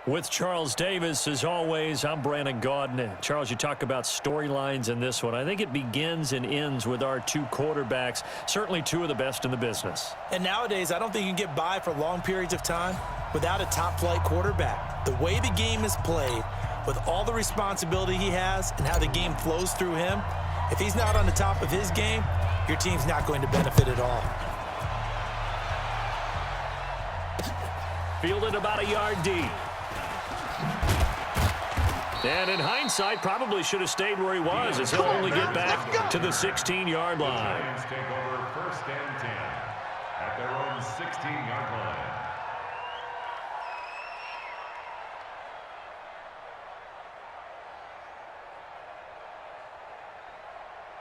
With Charles Davis, as always, I'm Brandon Gaudin. Charles, you talk about storylines in this one. I think it begins and ends with our two quarterbacks, certainly two of the best in the business. And nowadays, I don't think you can get by for long periods of time without a top-flight quarterback. The way the game is played, with all the responsibility he has and how the game flows through him, if he's not on the top of his game, your team's not going to benefit at all. Fielded about a yard deep. And in hindsight, probably should have stayed where he was, as he'll only get back to the 16-yard line. Lions take over first and 10 at their own 16-yard line.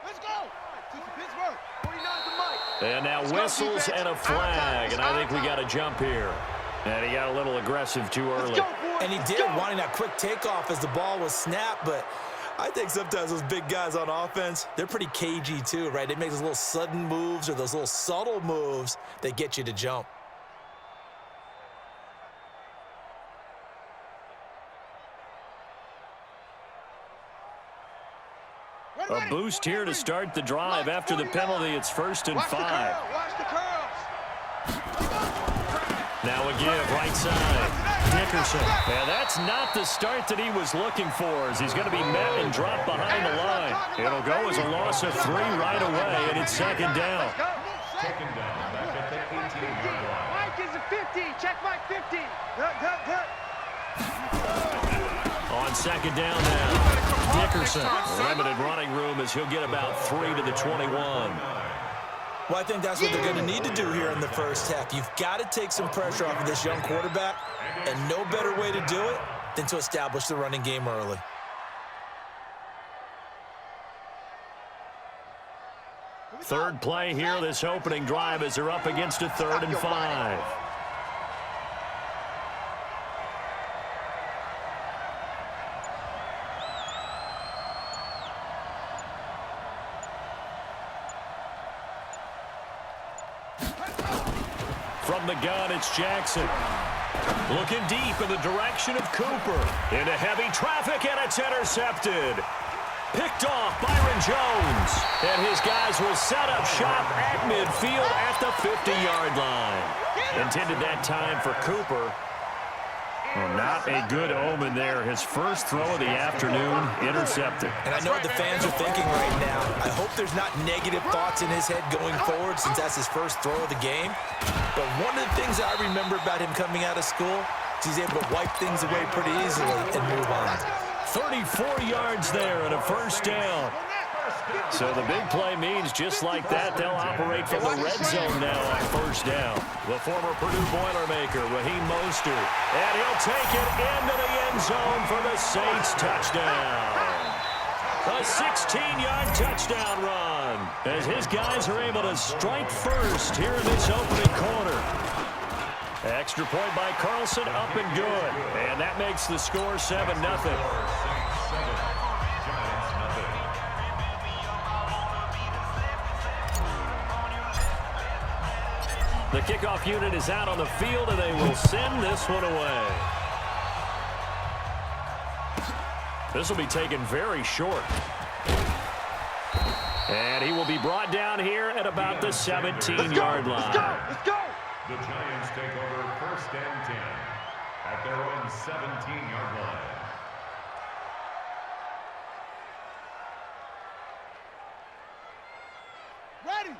Let's go! Pittsburgh, 49 to Mike. And now whistles and a flag, and I think we got a jump here. And he got a little aggressive too early. And he did, wanting that quick takeoff as the ball was snapped, but I think sometimes those big guys on offense, they're pretty cagey too, right? They make those little sudden moves or those little subtle moves that get you to jump. A boost here to start the drive. After the penalty, it's 1st and 5. Watch the curls. Now a give, right side. Dickerson. Yeah, that's not the start that he was looking for, as he's going to be met and dropped behind the line. It'll go as a loss of 3 right away, and it's 2nd down. Second down back at the 18-yard line. Mike is a 50. Check Mike 50. Good. On 2nd down now, Dickerson. Limited running room as he'll get about 3 to the 21. Well, I think that's what they're going to need to do here in the first half. You've got to take some pressure off of this young quarterback, and no better way to do it than to establish the running game early. Third play here, this opening drive, as they're up against a 3rd and 5. From the gun, it's Jackson. Looking deep in the direction of Cooper. Into heavy traffic, and it's intercepted. Picked off Byron Jones. And his guys will set up shop at midfield at the 50-yard line. Intended that time for Cooper. Well, not a good omen there. His first throw of the afternoon, intercepted. And I know what the fans are thinking right now. I hope there's not negative thoughts in his head going forward, since that's his first throw of the game. But one of the things I remember about him coming out of school is he's able to wipe things away pretty easily and move on. 34 yards there and a 1st down. So the big play means just like that, they'll operate from the red zone now on 1st down. The former Purdue Boilermaker, Raheem Mostert. And he'll take it into the end zone for the Saints touchdown. A 16-yard touchdown run as his guys are able to strike first here in this opening quarter. Extra point by Carlson, up and good. And that makes the score 7-0. The kickoff unit is out on the field, and they will send this one away. This will be taken very short. And he will be brought down here at about the 17-yard line. Let's go. The Giants take over 1st and 10 at their own 17-yard line.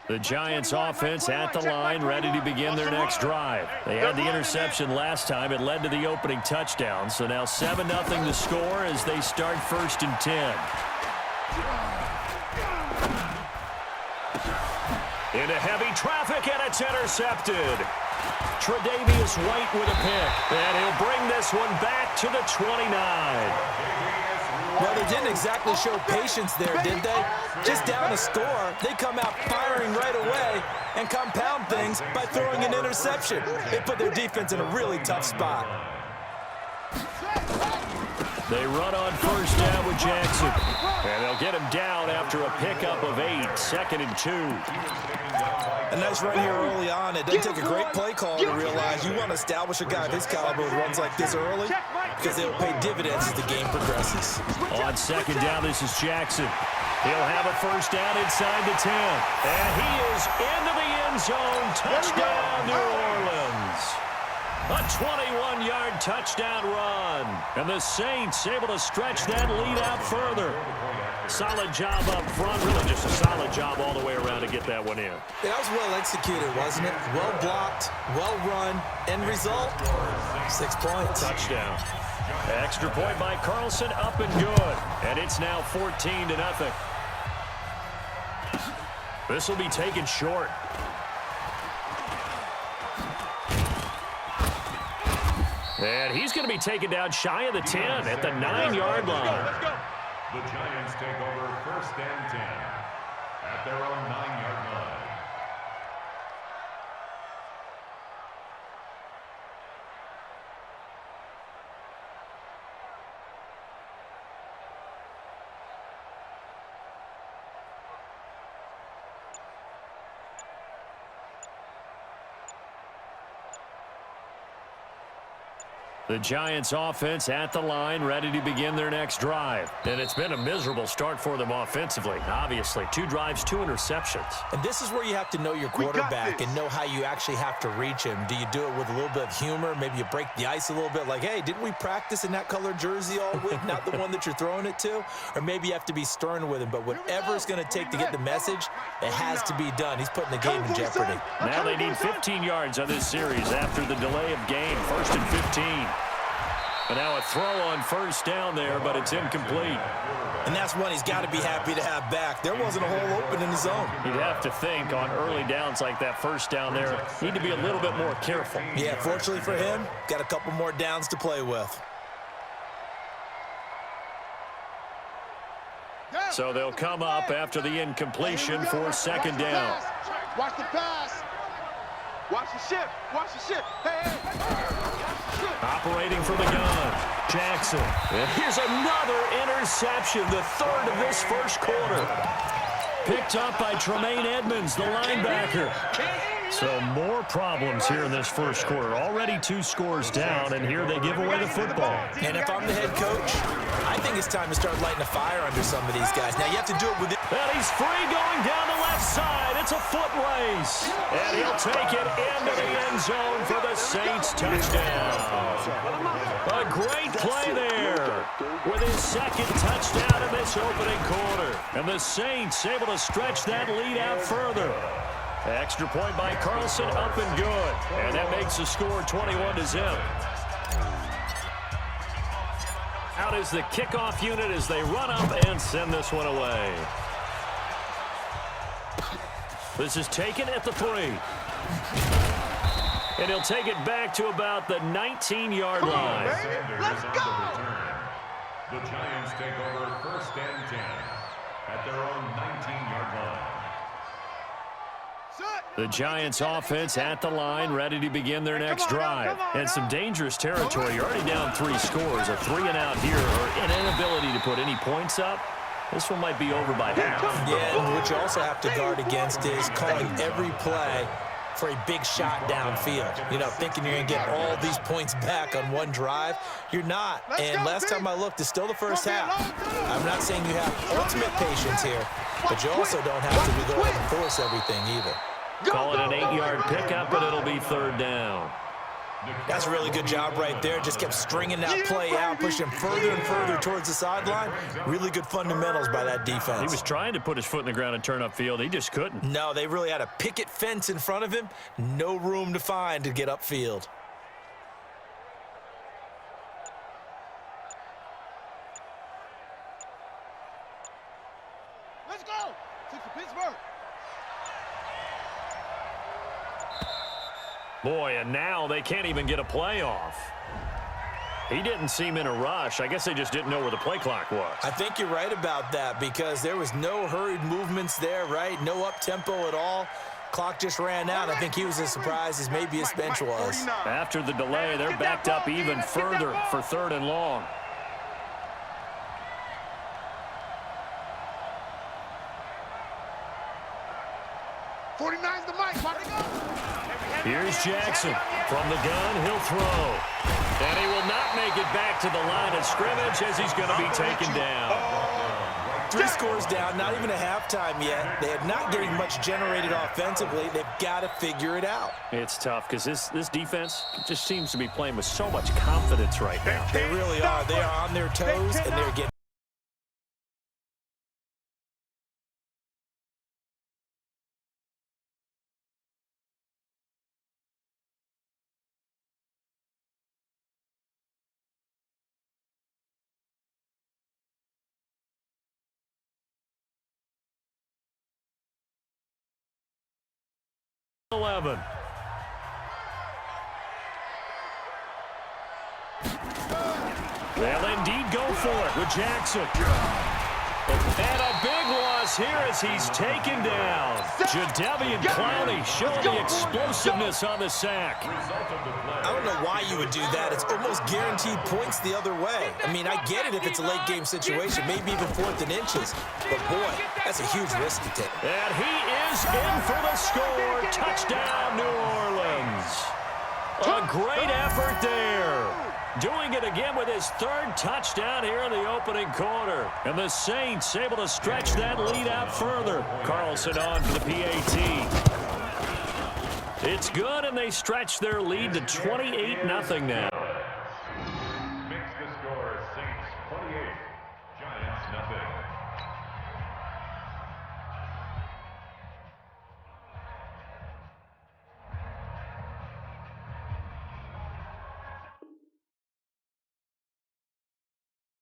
The Giants offense at the line, ready to begin their next drive. They had the interception last time. It led to the opening touchdown. So now 7-0 to score as they start 1st and 10. Into heavy traffic, and it's intercepted. Tre'Davious White with a pick. And he'll bring this one back to the 29. Well, they didn't exactly show patience there, did they? Just down a score, they come out firing right away and compound things by throwing an interception. They put their defense in a really tough spot. They run on first down with Jackson. And they'll get him down after a pickup of 8, 2nd and 2. A nice run here early on. It doesn't take a great play call to realize you want to establish a guy of his caliber with runs like this early because they'll pay dividends as the game progresses. On 2nd down, this is Jackson. He'll have a first down inside the 10. And he is into the end zone. Touchdown, New Orleans. A 21-yard touchdown run. And the Saints able to stretch that lead out further. Solid job up front. Really just a solid job all the way around to get that one in. That was well executed, wasn't it? Well blocked, well run. End result, 6 points. Touchdown. Extra point by Carlson, up and good. And it's now 14-0. This will be taken short. And he's going to be taken down shy of the 10 at the 9-yard line. The Giants take over 1st and 10 at their own 9-yard line. The Giants offense at the line, ready to begin their next drive. And it's been a miserable start for them offensively, obviously. 2 drives, 2 interceptions. And this is where you have to know your quarterback and know how you actually have to reach him. Do you do it with a little bit of humor? Maybe you break the ice a little bit like, hey, didn't we practice in that colored jersey all week, not the one that you're throwing it to? Or maybe you have to be stern with him. But whatever it's going to take to get the message, it has to be done. He's putting the game in jeopardy. Now they need 15 yards on this series after the delay of game. 1st and 15. And now a throw on first down there, but it's incomplete. And that's one he's got to be happy to have back. There wasn't a hole open in the zone. You'd have to think on early downs like that first down there, need to be a little bit more careful. Yeah, fortunately for him, got a couple more downs to play with. So they'll come up after the incompletion for 2nd down. Watch the pass. Watch the shift. Watch the shift. Hey. Operating from the gun, Jackson. And here's another interception, the 3rd of this first quarter. Picked up by Tremaine Edmonds, the linebacker. So more problems here in this first quarter. Already 2 scores down, and here they give away the football. And if I'm the head coach, I think it's time to start lighting a fire under some of these guys. Now, you have to do it with it. And he's free going down the left side. It's a foot race. And he'll take it into the end zone for the Saints touchdown. A great play there with his 2nd touchdown in this opening quarter. And the Saints able to stretch that lead out further. Extra point by Carlson, up and good. And that makes the score 21-0. Out is the kickoff unit as they run up and send this one away. This is taken at the 3. And he'll take it back to about the 19-yard line. Let's go. The Giants take over 1st and 10 at their own 19-yard line. The Giants offense at the line, ready to begin their next drive. And some dangerous territory. You're already down 3 scores. A 3-and-out here, or an inability to put any points up. This one might be over by half. Yeah, and what you also have to guard against is calling every play for a big shot downfield. You know, thinking you're going to get all these points back on one drive. You're not. And last time I looked, it's still the first half. I'm not saying you have ultimate patience here, but you also don't have to be going and force everything either. Call it an 8-yard pickup, and it'll be 3rd down. That's a really good job right there. Just kept stringing that play out, pushing further and further towards the sideline. Really good fundamentals by that defense. He was trying to put his foot in the ground and turn upfield. He just couldn't. No, they really had a picket fence in front of him. No room to find to get upfield. Let's go. Take to Pittsburgh. Boy, and now they can't even get a play off. He didn't seem in a rush. I guess they just didn't know where the play clock was. I think you're right about that because there was no hurried movements there, right? No up-tempo at all. Clock just ran out. I think he was as surprised as maybe his bench was. After the delay, they're backed up even further for 3rd and long. 49's the mic. Here's Jackson. From the gun, he'll throw. And he will not make it back to the line of scrimmage as he's going to be taken down. 3 scores down, not even a halftime yet. They are not getting much generated offensively. They've got to figure it out. It's tough because this defense just seems to be playing with so much confidence right now. They really are. They are on their toes, and they're getting .11. They'll indeed go for it with Jackson. And a big loss here as he's taken down. Jadeveon Clowney showing the explosiveness on the sack. I don't know why you would do that. It's almost guaranteed points the other way. I mean, I get it if it's a late game situation, maybe even 4th and inches. But, boy, that's a huge risk to take. And he is in for the score. Touchdown, New Orleans. A great effort there. Doing it again with his 3rd touchdown here in the opening quarter. And the Saints able to stretch that lead out further. Carlson on for the PAT. It's good, and they stretch their lead to 28-0 now.